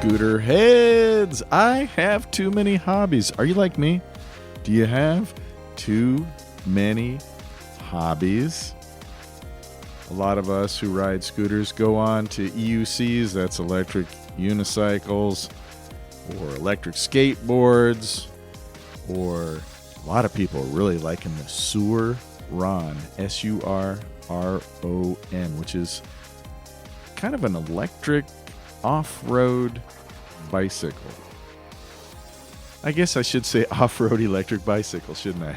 Scooterheads. I have too many hobbies. Are you like me? Do you have too many hobbies? A lot of us who ride scooters go on to EUCs, that's electric unicycles, or electric skateboards, or a lot of people are really liking the Surron, S-U-R-R-O-N, which is kind of an electric off-road bicycle. I guess I should say off-road electric bicycle, shouldn't I?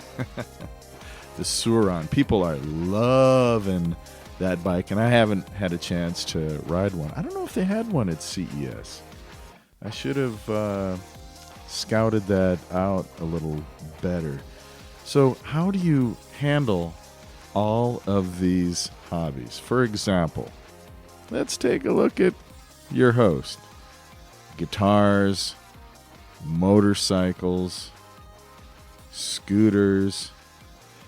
The Surron. People are loving that bike, and I haven't had a chance to ride one. I don't know if they had one at CES. I should have scouted that out a little better. So how do you handle all of these hobbies? For example, let's take a look at your host. Guitars, motorcycles, scooters.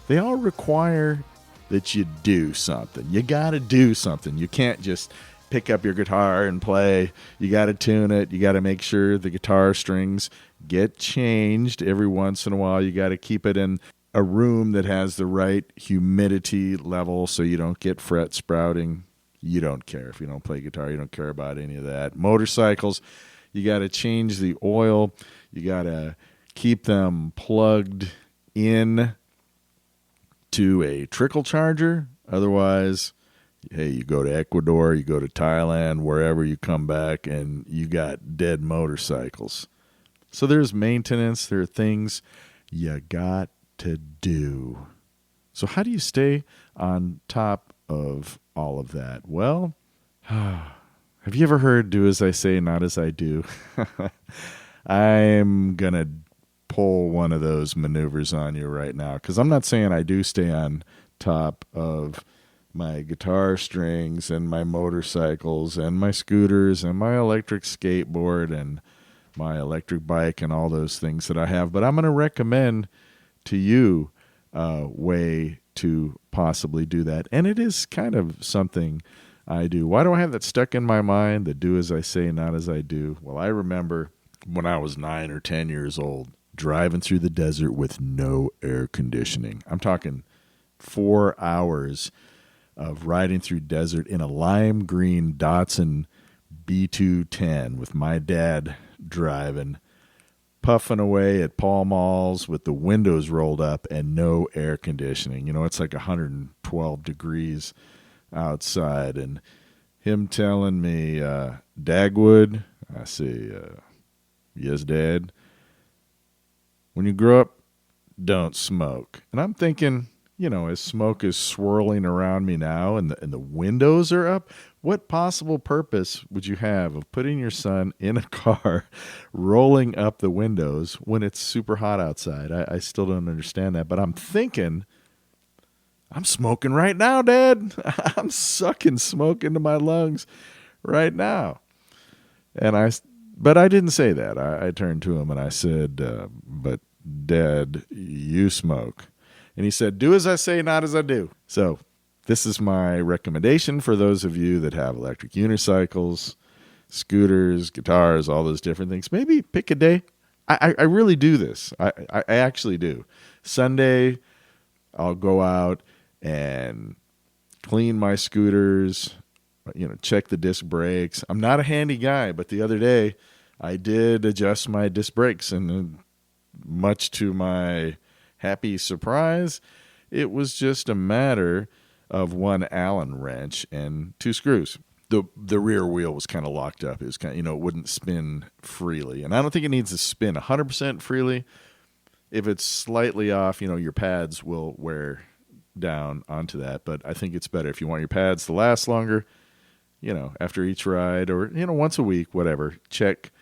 They all require that you do something. You got to do something. You can't just pick up your guitar and play. You got to tune it. You got to make sure the guitar strings get changed every once in a while. You got to keep it in a room that has the right humidity level so you don't get fret sprouting. You don't care if you don't play guitar. You don't care about any of that. Motorcycles, you got to change the oil. You got to keep them plugged in to a trickle charger. Otherwise, hey, you go to Ecuador, you go to Thailand, wherever, you come back and you got dead motorcycles. So there's maintenance. There are things you got to do. So how do you stay on top of all of that? Well, have you ever heard do as I say, not as I do? I'm going to pull one of those maneuvers on you right now, because I'm not saying I do stay on top of my guitar strings and my motorcycles and my scooters and my electric skateboard and my electric bike and all those things that I have, but I'm going to recommend to you a way to possibly do that. And it is kind of something I do. Why do I have that stuck in my mind, the do as I say, not as I do? Well, I remember when I was 9 or 10 years old, driving through the desert with no air conditioning. I'm talking 4 hours of riding through desert in a lime green Datsun B210 with my dad driving, puffing away at Pall Malls with the windows rolled up and no air conditioning. You know, it's like 112 degrees outside, and him telling me, Dagwood, I say, yes, Dad, when you grow up, don't smoke. And I'm thinking, you know, as smoke is swirling around me now and the windows are up, what possible purpose would you have of putting your son in a car, rolling up the windows when it's super hot outside? I still don't understand that. But I'm thinking, I'm smoking right now, Dad. I'm sucking smoke into my lungs right now. But I didn't say that. I turned to him and I said, but Dad, you smoke. And he said, do as I say, not as I do. So this is my recommendation for those of you that have electric unicycles, scooters, guitars, all those different things. Maybe pick a day. I really do this. I actually do. Sunday, I'll go out and clean my scooters, check the disc brakes. I'm not a handy guy, but the other day I did adjust my disc brakes, and much to my happy surprise, it was just a matter of one Allen wrench and 2 screws. The rear wheel was kind of locked up. It was kind of, it wouldn't spin freely. And I don't think it needs to spin 100% freely. If it's slightly off, your pads will wear down onto that. But I think it's better if you want your pads to last longer, after each ride or, once a week, whatever. Check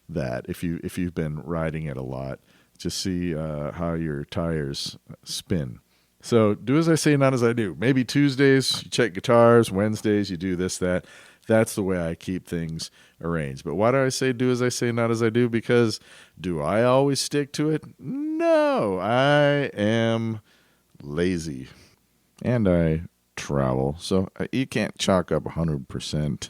that if you've been riding it a lot. Just see how your tires spin. So do as I say, not as I do. Maybe Tuesdays, you check guitars. Wednesdays, you do this, that. That's the way I keep things arranged. But why do I say do as I say, not as I do? Because do I always stick to it? No, I am lazy. And I travel. So you can't chalk up 100%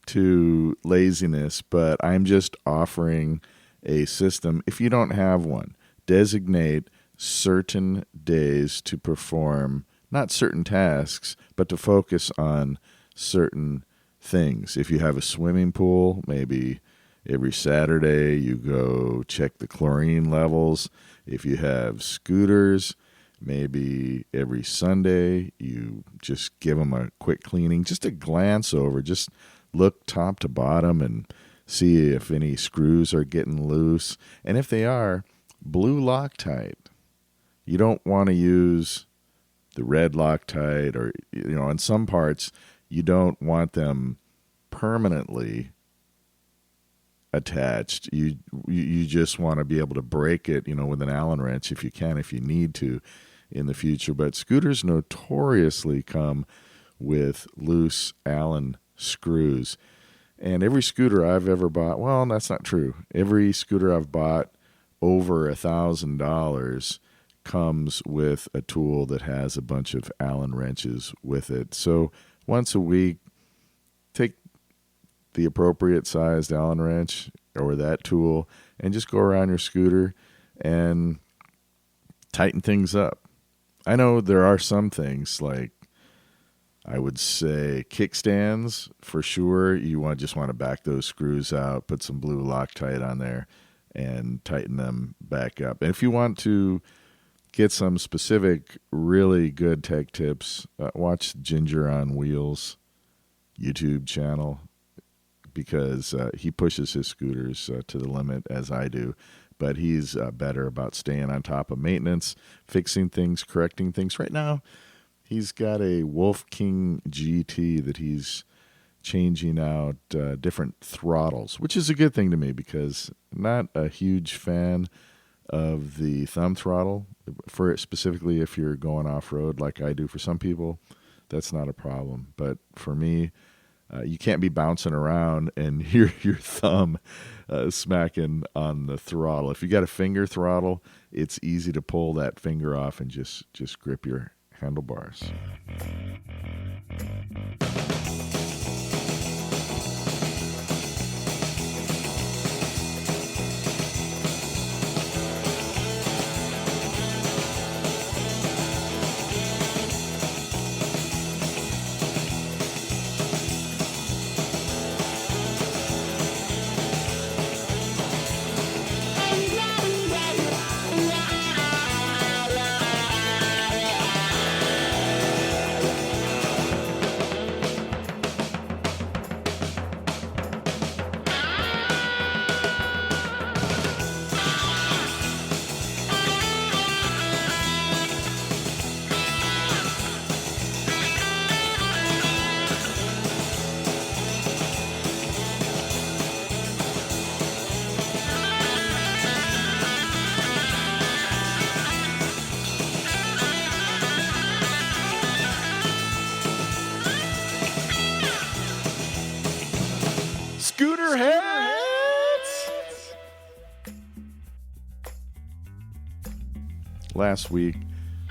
to laziness, but I'm just offering a system. If you don't have one, designate certain days to perform not certain tasks, but to focus on certain things. If you have a swimming pool, maybe every Saturday you go check the chlorine levels. If you have scooters, maybe every Sunday you just give them a quick cleaning, just a glance over, just look top to bottom and see if any screws are getting loose. And if they are, blue Loctite. You don't want to use the red Loctite, or, in some parts, you don't want them permanently attached. You just want to be able to break it, with an Allen wrench if you can, if you need to in the future. But scooters notoriously come with loose Allen screws. And every scooter I've ever bought, well, that's not true. Every scooter I've bought over $1,000 comes with a tool that has a bunch of Allen wrenches with it. So once a week, take the appropriate sized Allen wrench or that tool and just go around your scooter and tighten things up. I know there are some things, like I would say kickstands for sure. You just want to back those screws out, put some blue Loctite on there and tighten them back up. And if you want to get some specific, really good tech tips, watch Ginger on Wheels YouTube channel, because he pushes his scooters to the limit, as I do. But he's better about staying on top of maintenance, fixing things, correcting things. Right now, he's got a Wolf King GT that he's changing out different throttles, which is a good thing to me, because I'm not a huge fan of the thumb throttle, for specifically if you're going off-road like I do. For some people, that's not a problem. But for me, you can't be bouncing around and hear your thumb smacking on the throttle. If you got a finger throttle, it's easy to pull that finger off and just grip your handlebars. Scooterheads! Last week,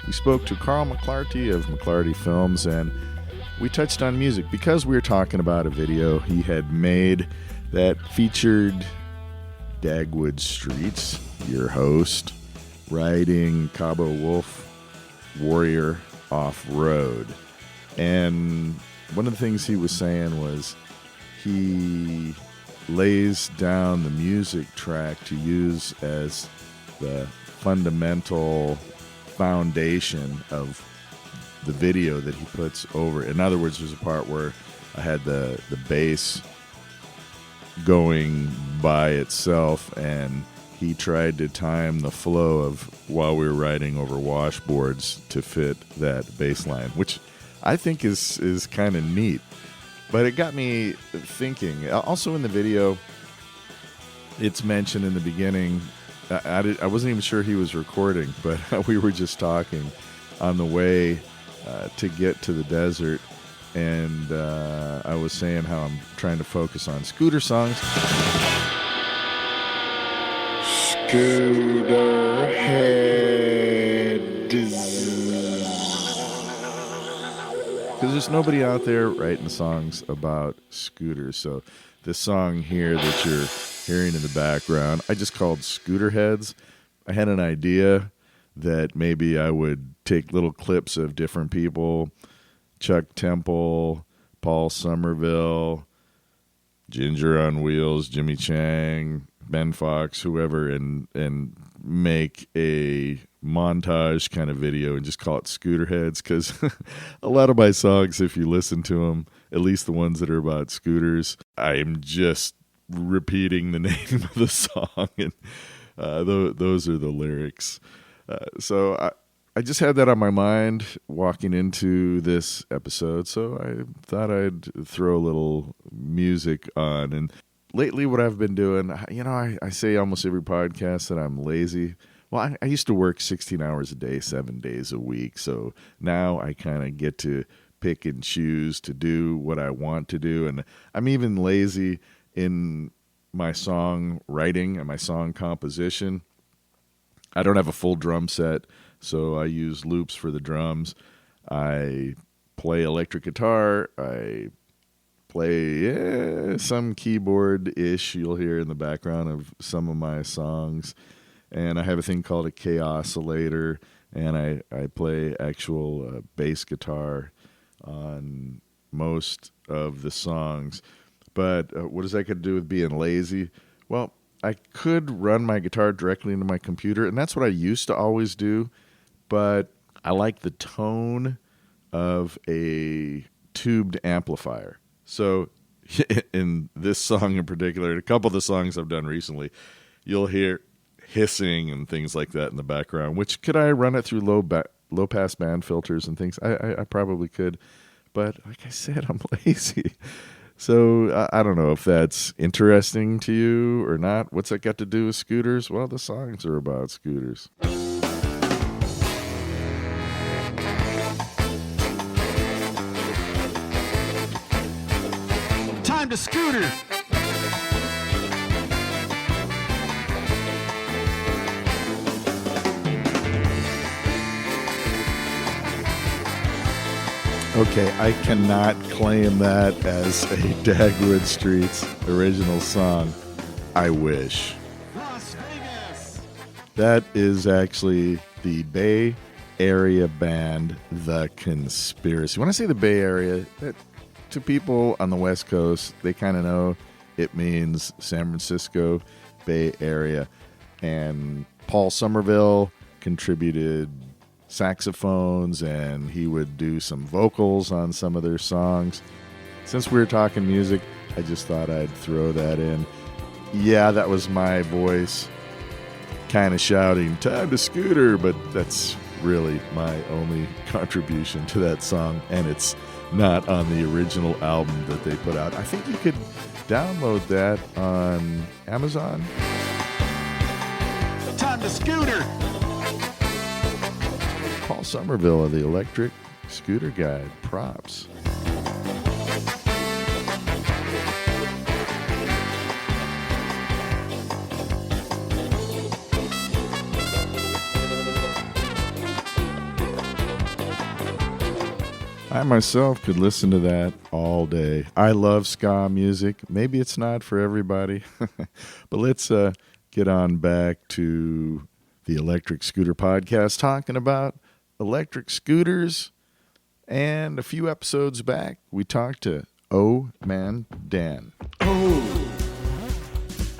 we spoke to Carl McClarty of McClarty Films, and we touched on music because we were talking about a video he had made that featured Dagwood Streets, your host, riding Cabo Wolf Warrior off-road. And one of the things he was saying was he lays down the music track to use as the fundamental foundation of the video that he puts over. In other words, there's a part where I had the bass going by itself, and he tried to time the flow of while we were riding over washboards to fit that bass line, which I think is kind of neat. But it got me thinking. Also in the video, it's mentioned in the beginning, I wasn't even sure he was recording, but we were just talking on the way to get to the desert, and I was saying how I'm trying to focus on scooter songs. Scooterheads. because there's nobody out there writing songs about scooters. So this song here that you're hearing in the background, I just called Scooterheads. I had an idea that maybe I would take little clips of different people, Chuck Temple, Paul Somerville, Ginger on Wheels, Jimmy Chang, Ben Fox, whoever, and make a montage kind of video and just call it Scooterheads, because a lot of my songs, if you listen to them, at least the ones that are about scooters, I'm just repeating the name of the song, and those are the lyrics. So I just had that on my mind walking into this episode, so I thought I'd throw a little music on. And lately what I've been doing, I say almost every podcast that I'm lazy. Well, I used to work 16 hours a day, 7 days a week, so now I kind of get to pick and choose to do what I want to do, and I'm even lazy in my song writing and my song composition. I don't have a full drum set, so I use loops for the drums. I play electric guitar. I play some keyboard-ish you'll hear in the background of some of my songs. And I have a thing called a K-oscillator, and I play actual bass guitar on most of the songs. But what does that got to do with being lazy? Well, I could run my guitar directly into my computer, and that's what I used to always do, but I like the tone of a tubed amplifier. So in this song in particular, a couple of the songs I've done recently, you'll hear hissing and things like that in the background, which could I run it through low pass band filters and things? I probably could, but like I said, I'm lazy. So I don't know if that's interesting to you or not. What's that got to do with scooters? Well, the songs are about scooters. Time to scooter. Okay, I cannot claim that as a Dagwood Streets original song. I wish. Las Vegas. That is actually the Bay Area band The Conspiracy. When I say the Bay Area, to people on the West Coast, they kind of know it means San Francisco Bay Area. And Paul Somerville contributed saxophones, and he would do some vocals on some of their songs. Since we were talking music, I just thought I'd throw that in. Yeah, that was my voice kind of shouting, "Time to scooter," but that's really my only contribution to that song, and it's not on the original album that they put out. I think you could download that on Amazon. Time to scooter. Paul Somerville of the Electric Scooter Guide. Props. I myself could listen to that all day. I love ska music. Maybe it's not for everybody, but let's get on back to the Electric Scooter Podcast, talking about electric scooters. And a few episodes back, we talked to Oh Man Dan. Oh,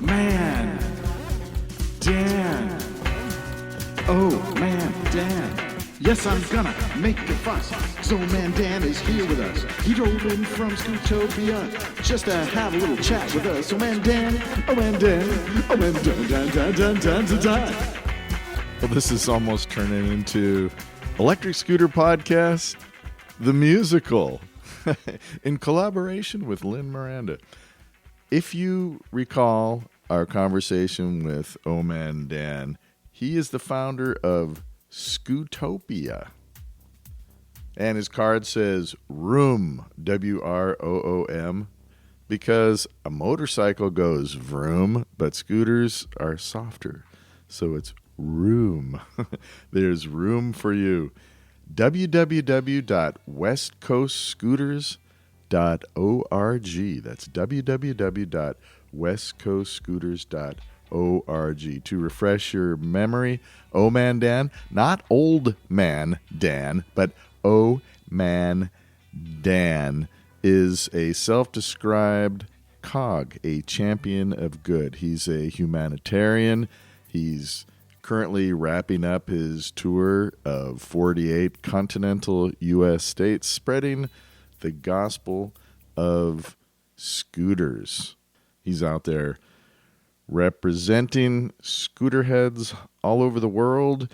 man, Dan. Oh, man, Dan. Yes, I'm gonna make a fuss. So man Dan is here with us. He drove in from Scootopia just to have a little chat with us. So man Dan, oh man Dan, oh man Dan. Well, this is almost turning into Electric Scooter Podcast, the musical, in collaboration with Lynn Miranda. If you recall our conversation with Oh Man Dan, he is the founder of Scootopia. And his card says Room, WROOM, because a motorcycle goes vroom, but scooters are softer. So it's room. There's room for you. www.westcoastscooters.org. That's www.westcoastscooters.org. To refresh your memory, Oh Man Dan, not Old Man Dan, but Oh Man Dan is a self-described cog, a champion of good. He's a humanitarian. He's currently wrapping up his tour of 48 continental U.S. states, spreading the gospel of scooters. He's out there representing scooterheads all over the world,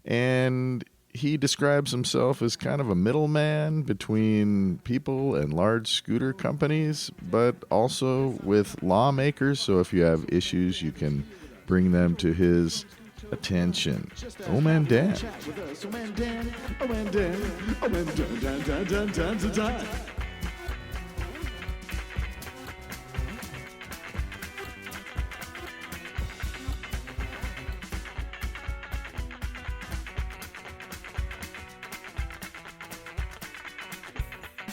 and he describes himself as kind of a middleman between people and large scooter companies, but also with lawmakers. So if you have issues, you can bring them to his attention. Oh Man Dan. Oh Man Dan, oh Man Dan, oh Man Dan.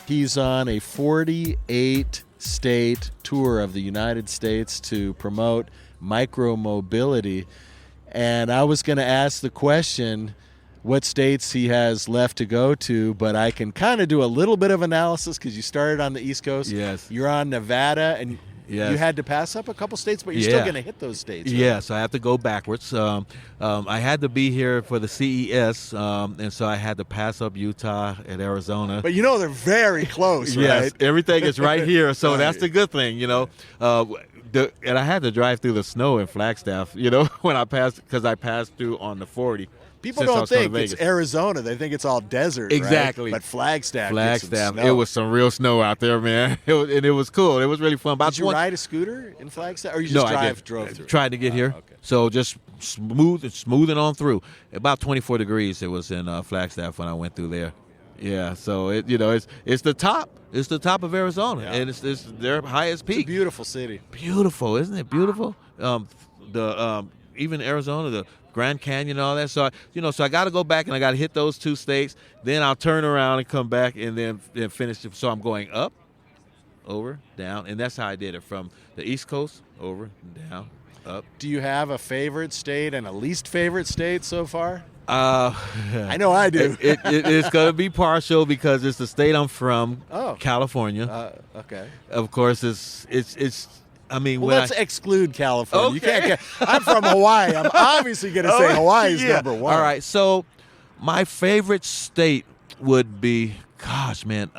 He's on a 48-state tour of the United States to promote micro-mobility. And I was going to ask the question, what states he has left to go to, but I can kind of do a little bit of analysis because you started on the East Coast. Yes. You're on Nevada, and yes. you had to pass up a couple states, but you're still going to hit those states. Right? Yeah, so I have to go backwards. I had to be here for the CES, and so I had to pass up Utah and Arizona. But you know they're very close, right? Yes, everything is right here, so Right. that's the good thing, you know. And I had to drive through the snow in Flagstaff, you know, when I passed, because I passed through on the 40. People since I don't was going to think it's Vegas. Arizona. They think it's all desert, Exactly. right? But Flagstaff gets some Flagstaff, snow. it was some real snow out there, man. It was cool. It was really fun. Did you ride a scooter in Flagstaff, or you No, just I did. drove through? Tried to get here, Okay. so just smoothing on through. About 24 degrees it was in Flagstaff when I went through there. Yeah, so it's the top. It's the top of Arizona, Yeah. and it's their highest It's a peak. beautiful city. Beautiful, isn't it beautiful? Even Arizona, the Grand Canyon, and all that. So so I got to go back and I got to hit those two states. Then I'll turn around and come back and then finish it. So I'm going up, over, down, and that's how I did it from the East Coast over, down, up. Do you have a favorite state and a least favorite state so far? I I know I do. It's going to be partial because it's the state I'm from, Oh. California. Okay. Of course, it's. I mean, Well, when let's exclude California. You Okay. can't. I'm from Hawaii. I'm obviously going to say Hawaii's number one. All right, so my favorite state would be, gosh, man,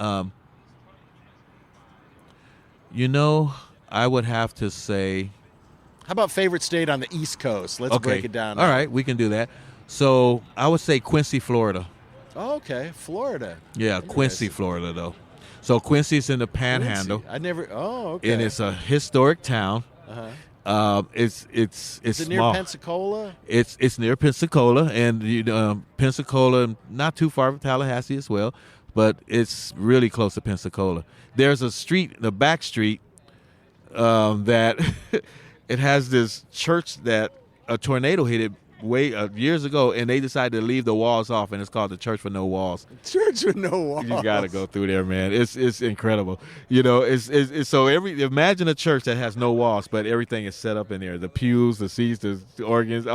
I would have to say. How about favorite state on the East Coast? Let's break it down. All right, we can do that. So I would say Quincy, Florida. Oh, okay, Florida. Yeah, Quincy, Florida, though. So Quincy's in the Panhandle, I never. Oh, okay. and it's a historic town. Uh-huh. It's Is it near small. Pensacola? It's near Pensacola, and Pensacola, not too far from Tallahassee as well, but it's really close to Pensacola. There's a street, the back street, that it has this church that a tornado hit it years ago, and they decided to leave the walls off, and it's called the Church for No Walls. Church with no walls. You got to go through there, man. It's incredible. It's so imagine a church that has no walls, but everything is set up in there. The pews, the seats, the organs,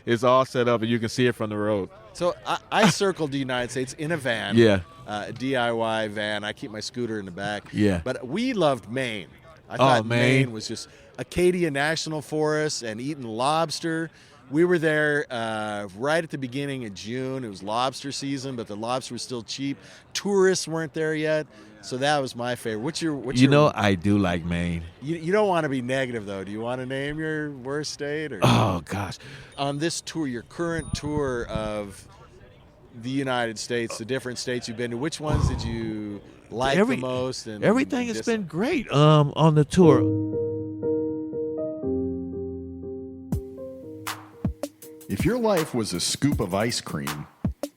it's all set up, and you can see it from the road. So I circled the United States in a van. Yeah. A DIY van. I keep my scooter in the back. Yeah. But we loved Maine. I thought Maine. Maine was just Acadia National Forest and eating lobster. We were there right at the beginning of June. It was lobster season, but the lobster was still cheap. Tourists weren't there yet, so that was my favorite. What's your? I do like Maine. You don't want to be negative though. Do you want to name your worst state? Or Oh gosh, on this tour, your current tour of the United States, the different states you've been to, which ones did you like the most? And everything has been great on the tour. If your life was a scoop of ice cream,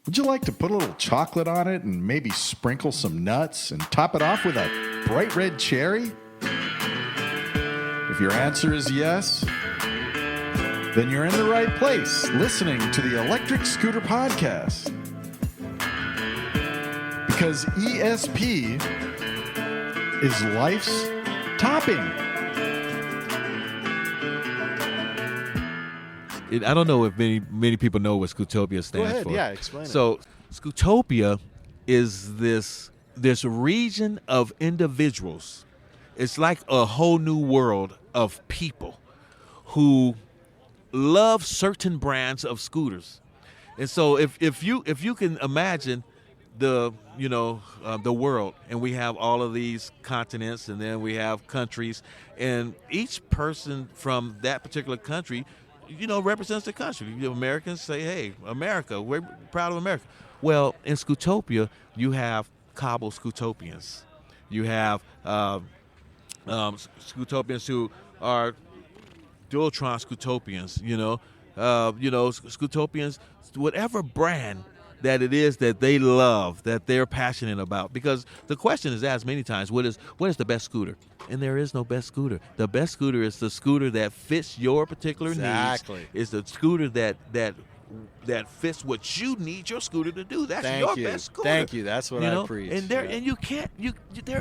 would you like to put a little chocolate on it and maybe sprinkle some nuts and top it off with a bright red cherry? If your answer is yes, then you're in the right place, listening to the Electric Scooter Podcast. because ESP is life's topping. I don't know if many people know what Scootopia stands Go ahead, for. yeah, explain it. So Scootopia is this region of individuals. It's like a whole new world of people who love certain brands of scooters. And so if you can imagine the world, and we have all of these continents, and then we have countries, and each person from that particular country represents the country. Americans say, hey, America, we're proud of America. Well, in Scootopia, you have Cabo Scootopians. You have Scootopians who are Dualtron Scootopians, Scootopians, whatever brand that it is that they love, that they're passionate about. Because the question is asked many times, what is the best scooter? And there is no best scooter. The best scooter is the scooter that fits your particular needs. It's the scooter that fits what you need your scooter to do. That's your best scooter. Thank you. That's what I preach. And there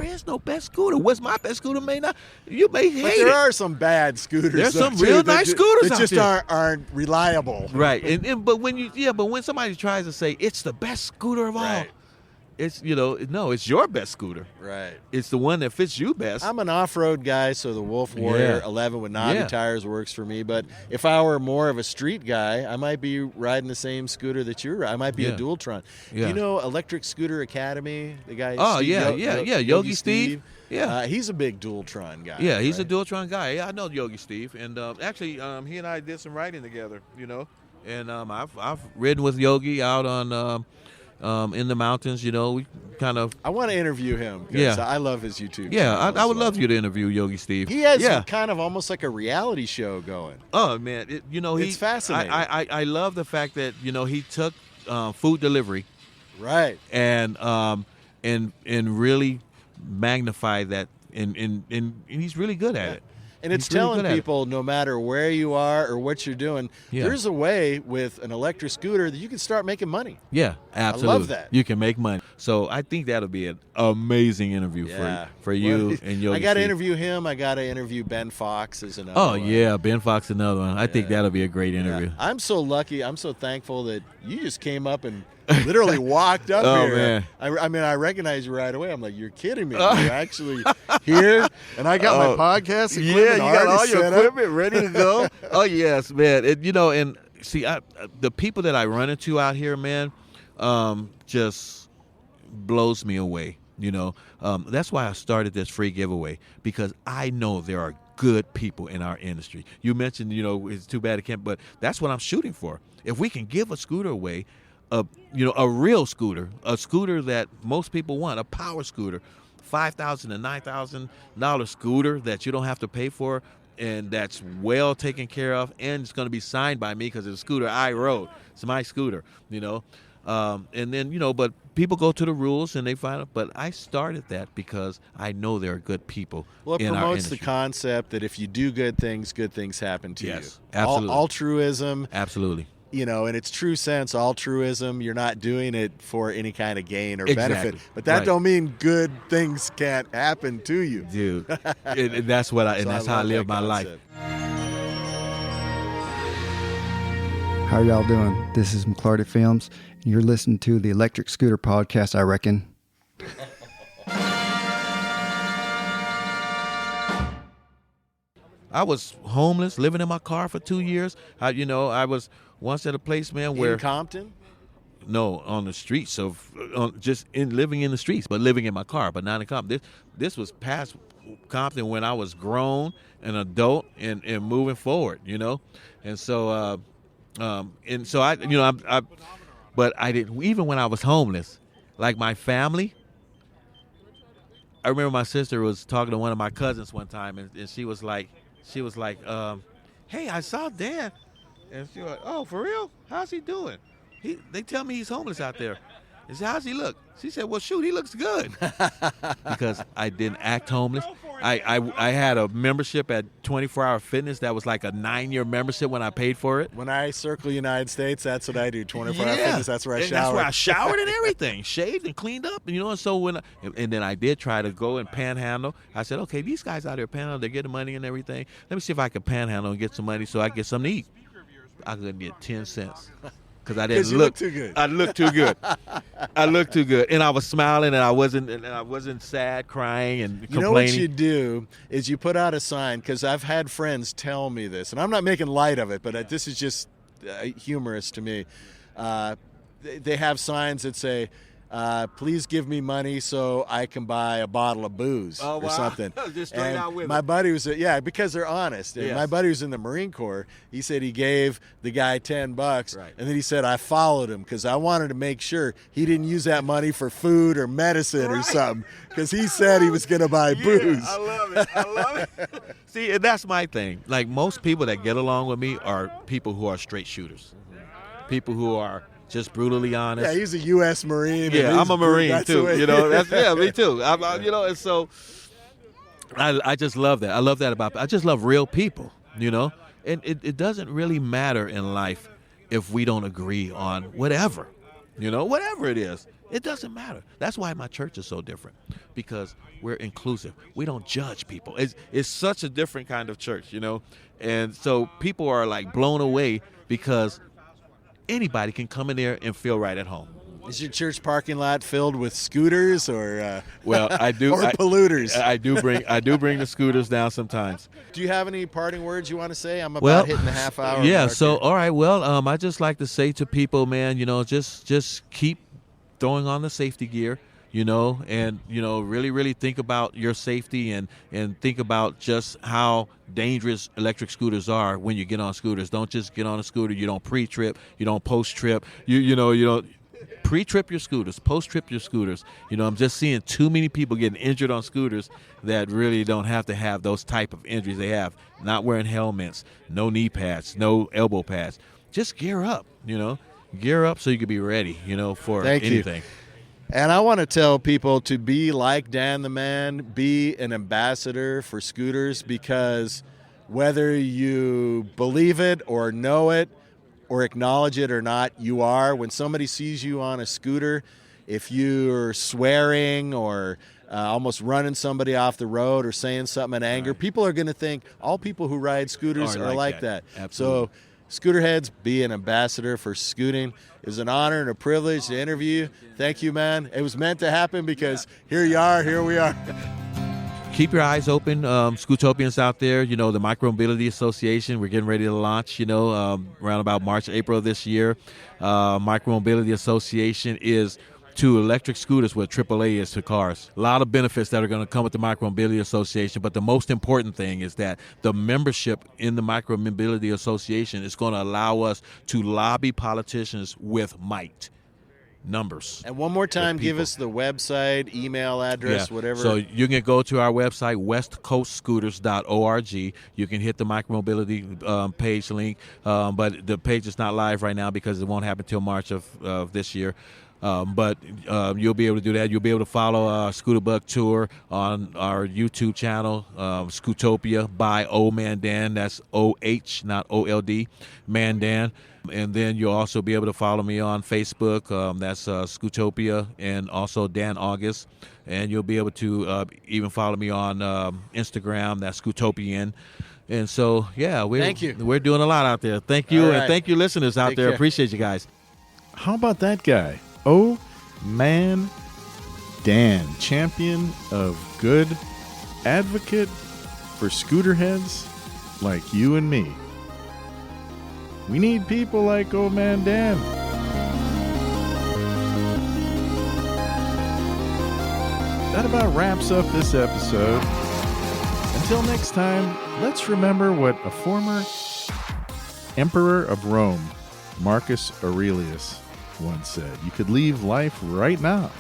is no best scooter. What's my best scooter may not. You may hate but it. there are some bad scooters. There's some real nice scooters that out just there. aren't reliable. Right. But when somebody tries to say it's the best scooter of all, it's it's your best scooter. Right. It's the one that fits you best. I'm an off-road guy, so the Wolf Warrior 11 with knobby tires works for me. But if I were more of a street guy, I might be riding the same scooter that you're riding. I might be a Dualtron. Yeah. You know Electric Scooter Academy? The guy. Oh, Steve, Yogi Steve. Yeah. He's a big Dualtron guy. Yeah, he's a Dualtron guy. Yeah, I know Yogi Steve, and actually, he and I did some riding together. And I've ridden with Yogi out on. In the mountains, we kind of. I want to interview him. Yeah, I love his YouTube. Yeah, channel I would love you to interview Yogi Steve. He has kind of almost like a reality show going. Oh man, it's fascinating. I love the fact that he took food delivery, right, and really magnified that, and he's really good at it. And it's telling people, no matter where you are or what you're doing, there's a way with an electric scooter that you can start making money. Yeah, absolutely. I love that. You can make money. So I think that'll be an amazing interview for you and Yogi. I got to Steve. interview him. I got to interview Ben Fox as another one. Yeah, Ben Fox another one. I think that'll be a great interview. Yeah. I'm so lucky. I'm so thankful that you just came up and literally walked up here. Man. I recognize you right away. I'm like, you're kidding me. You're actually here. And I got my podcast equipment. Yeah, you got all your equipment up. ready to go. Oh, yes, man. And see, the people that I run into out here, man, just blows me away. That's why I started this free giveaway, because I know there are good people in our industry. You mentioned, it's too bad it can't, but that's what I'm shooting for. If we can give a scooter away, a real scooter, a scooter that most people want, a power scooter, $5,000 to $9,000 scooter that you don't have to pay for, and that's well taken care of, and it's going to be signed by me because it's a scooter I rode. It's my scooter, and then but people go to the rules and they find out. But I started that because I know there are good people. Well, it in our promotes industry. the concept that if you do good things happen to you. Yes, absolutely. Altruism. Absolutely. In its true sense, altruism, you're not doing it for any kind of gain or benefit. But that don't mean good things can't happen to you. Dude, that's what that's how I live my life. How y'all doing? This is McClarty Films. You're listening to the Electric Scooter Podcast, I reckon. I was homeless, living in my car for 2 years. I was once at a place, man, where in Compton. No, on the streets of living in the streets, but living in my car, but not in Compton. This was past Compton when I was grown, an adult, and moving forward, and so but I didn't, even when I was homeless, like my family. I remember my sister was talking to one of my cousins one time, and she was like, hey, I saw Dan. And she was like, oh, for real? How's he doing? They tell me he's homeless out there. I said, how's he look? She said, well, shoot, he looks good. Because I didn't act homeless. I had a membership at 24 Hour Fitness that was like a 9-year membership when I paid for it. When I circle United States, that's what I do. 24-hour fitness. That's where I shower. That's where I showered and everything, shaved and cleaned up. And, and so and then I did try to go and panhandle. I said, okay, these guys out there panhandle, they're getting money and everything. Let me see if I can panhandle and get some money so I can get something to eat. I could get 10 cents. Because I didn't look too good. I looked too good. I looked too good, and I was smiling, and I wasn't sad, crying, and complaining. You know what you do is you put out a sign, because I've had friends tell me this, and I'm not making light of it, but this is just humorous to me. They have signs that say, please give me money so I can buy a bottle of booze or something. Just straight out with my it. buddy was, because they're honest. And Yes. my buddy was in the Marine Corps. He said he gave the guy $10, Right. and then he said, I followed him because I wanted to make sure he didn't use that money for food or medicine or something, because he said he was going to buy booze. I love it. I love it. See, and that's my thing. Like, most people that get along with me are people who are straight shooters. People who are just brutally honest. Yeah, he's a U.S. Marine. Yeah, I'm a Marine that's too. the way- Me too. And so I just love that. I love that about. I just love real people. And it doesn't really matter in life if we don't agree on whatever. Whatever it is, it doesn't matter. That's why my church is so different, because we're inclusive. We don't judge people. It's such a different kind of church, and so people are like blown away because anybody can come in there and feel right at home. Is your church parking lot filled with scooters or Well, I do. or polluters? I do bring the scooters down sometimes. Do you have any parting words you want to say? I'm about hitting the half hour. Yeah. mark So here. all right. Well, I just like to say to people, man, just keep throwing on the safety gear. And really, really think about your safety and think about just how dangerous electric scooters are when you get on scooters. Don't just get on a scooter. You don't pre-trip. You don't post-trip. You don't pre-trip your scooters, post-trip your scooters. I'm just seeing too many people getting injured on scooters that really don't have to have those type of injuries they have. Not wearing helmets, no knee pads, no elbow pads. Just gear up, Gear up so you can be ready, for Thank you. anything. And I want to tell people to be like Dan the Man, be an ambassador for scooters, because whether you believe it or know it or acknowledge it or not, you are. When somebody sees you on a scooter, if you're swearing or almost running somebody off the road or saying something in anger, people are going to think all people who ride scooters are like that. Absolutely. So Scooterheads, be an ambassador for scooting. It was an honor and a privilege to interview you. Thank you, man. It was meant to happen because here you are, here we are. Keep your eyes open, Scootopians out there. The Micromobility Association, we're getting ready to launch, around about March, April of this year. Micromobility Association is to electric scooters what AAA is to cars. A lot of benefits that are going to come with the Micromobility Association, but the most important thing is that the membership in the Micromobility Association is going to allow us to lobby politicians with might. Numbers. And one more time, give us the website, email address, whatever. So you can go to our website, westcoastscooters.org. You can hit the micromobility page link, but the page is not live right now because it won't happen until March of this year. But you'll be able to do that. You'll be able to follow Scooter Bug Tour on our YouTube channel, Scootopia by Old Man Dan. That's O-H, not O-L-D, Man Dan. And then you'll also be able to follow me on Facebook. That's Scootopia, and also Dan August. And you'll be able to even follow me on Instagram. That's Scootopian. And so, Thank you. We're doing a lot out there. Thank you, All right. and thank you, listeners out Take there. care. Appreciate you guys. How about that guy? Oh, man, Dan, champion of good, advocate for scooterheads like you and me. We need people like Old Man Dan. That about wraps up this episode. Until next time, let's remember what a former emperor of Rome, Marcus Aurelius, once said. You could leave life right now.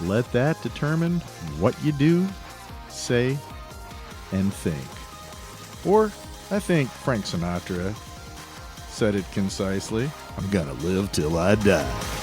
Let that determine what you do, say, and think. Or, I think Frank Sinatra said it concisely, I'm gonna live till I die.